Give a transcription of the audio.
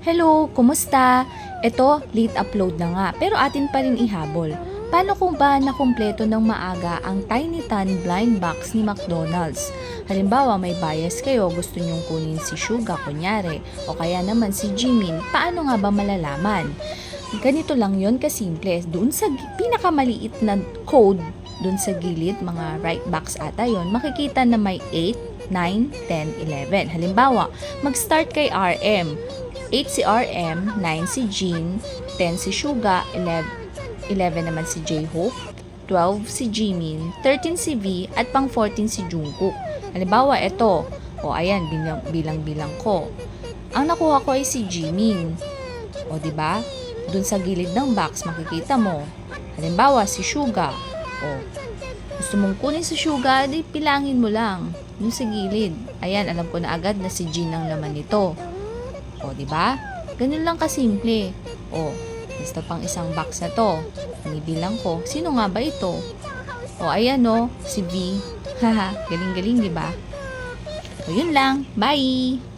Hello, kumusta? Ito, late upload na nga, pero atin pa rin ihabol. Paano kung ba nakumpleto ng maaga ang Tiny Tan blind box ni McDonald's? Halimbawa, may bias kayo, gusto nyong kunin si Suga, kunyari, o kaya naman si Jimin, paano nga ba malalaman? Ganito lang yon kasimple. Doon sa pinakamaliit na code, doon sa gilid, mga right box ata yon, makikita na may 8, 9, 10, 11. Halimbawa, mag-start kay RM. 8 si RM, 9 si Jin, 10 si Suga, 11 naman si J-Hope, 12 si Jimin, 13 si V, at pang 14 si Jungkook. Halimbawa, ito. O, ayan, bilang-bilang ko. Ang nakuha ko ay si Jimin. O, diba? Dun sa gilid ng box, makikita mo. Halimbawa, si Suga. O, gusto mong kunin si Suga, di pilangin mo lang. Dun sa gilid. Ayan, alam ko na agad na si Jin ang laman nito. O, diba? Ganun lang kasimple. O, basta pang isang box na to. Binibilang ko. Sino nga ba ito? O, ayan o, si V. Haha, galing-galing, diba? O, yun lang. Bye!